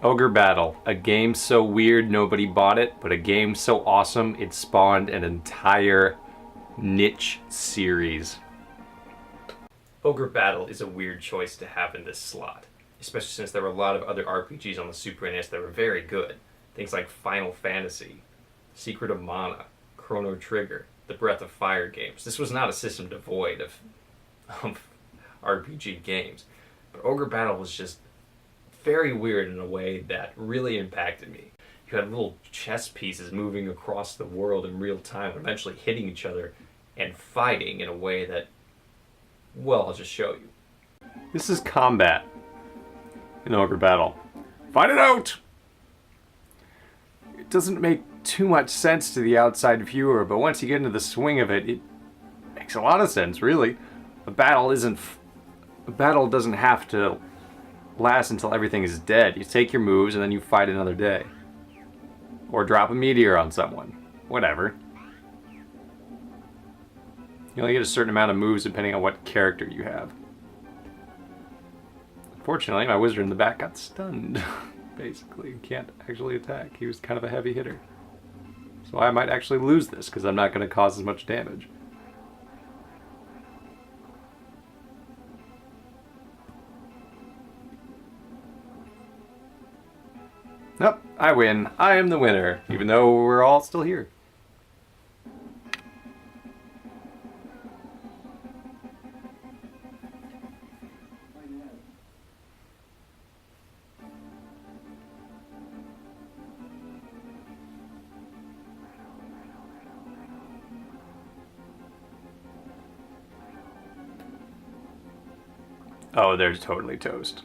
Ogre Battle, a game so weird nobody bought it, but a game so awesome it spawned an entire niche series. Ogre Battle is a weird choice to have in this slot, especially since there were a lot of other RPGs on the Super NES that were very good. Things like Final Fantasy, Secret of Mana, Chrono Trigger, the Breath of Fire games. This was not a system devoid of RPG games, but Ogre Battle was just very weird in a way that really impacted me. You had little chess pieces moving across the world in real time, eventually hitting each other and fighting in a way that, well, I'll just show you. This is combat in Ogre Battle. Fight it out! It doesn't make too much sense to the outside viewer, but once you get into the swing of it, it makes a lot of sense, really. A battle doesn't have to last until everything is dead. You take your moves and then you fight another day. Or drop a meteor on someone. Whatever. You only get a certain amount of moves depending on what character you have. Unfortunately, my wizard in the back got stunned. Basically, can't actually attack. He was kind of a heavy hitter. So I might actually lose this because I'm not going to cause as much damage. Nope, I win. I am the winner, even though we're all still here. Oh, they're totally toast.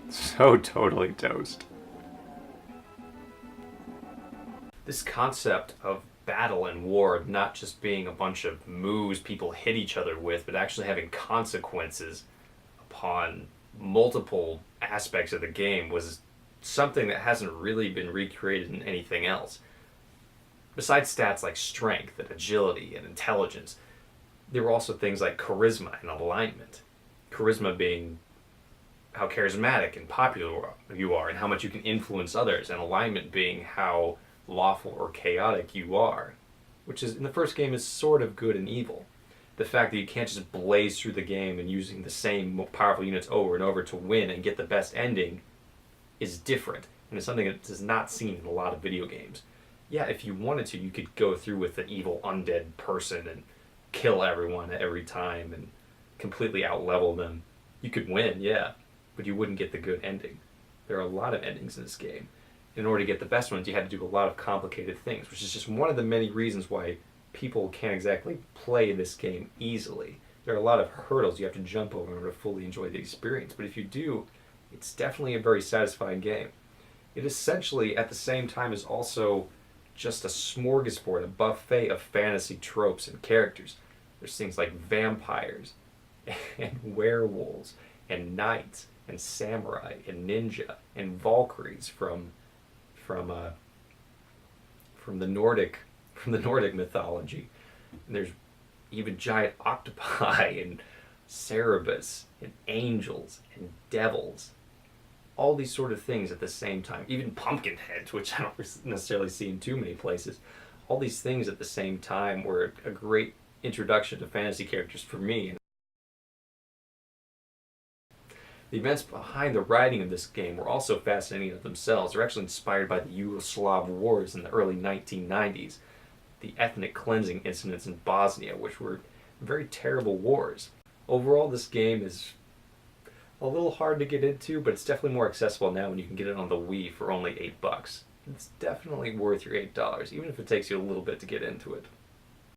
So totally toast. This concept of battle and war not just being a bunch of moves people hit each other with, but actually having consequences upon multiple aspects of the game was something that hasn't really been recreated in anything else. Besides stats like strength and agility and intelligence, there were also things like charisma and alignment. Charisma being how charismatic and popular you are and how much you can influence others, and alignment being how lawful or chaotic you are, which is in the first game is sort of good and evil. The fact that you can't just blaze through the game and using the same powerful units over and over to win and get the best ending is different, and it's something that is not seen in a lot of video games. Yeah, if you wanted to, you could go through with an evil undead person and kill everyone every time and completely out-level them. You could win, yeah, but you wouldn't get the good ending. There are a lot of endings in this game. In order to get the best ones, you had to do a lot of complicated things, which is just one of the many reasons why people can't exactly play this game easily. There are a lot of hurdles you have to jump over in order to fully enjoy the experience, but if you do, it's definitely a very satisfying game. It essentially, at the same time, is also just a smorgasbord, a buffet of fantasy tropes and characters. There's things like vampires, and werewolves, and knights, and samurai, and ninja, and valkyries from the Nordic mythology. And there's even giant octopi and Cerberus and angels and devils. All these sort of things at the same time. Even pumpkin heads, which I don't necessarily see in too many places. All these things at the same time were a great introduction to fantasy characters for me. The events behind the writing of this game were also fascinating of themselves. They're actually inspired by the Yugoslav wars in the early 1990s, the ethnic cleansing incidents in Bosnia, which were very terrible wars. Overall, this game is a little hard to get into, but it's definitely more accessible now when you can get it on the Wii for only $8. It's definitely worth your $8, even if it takes you a little bit to get into it.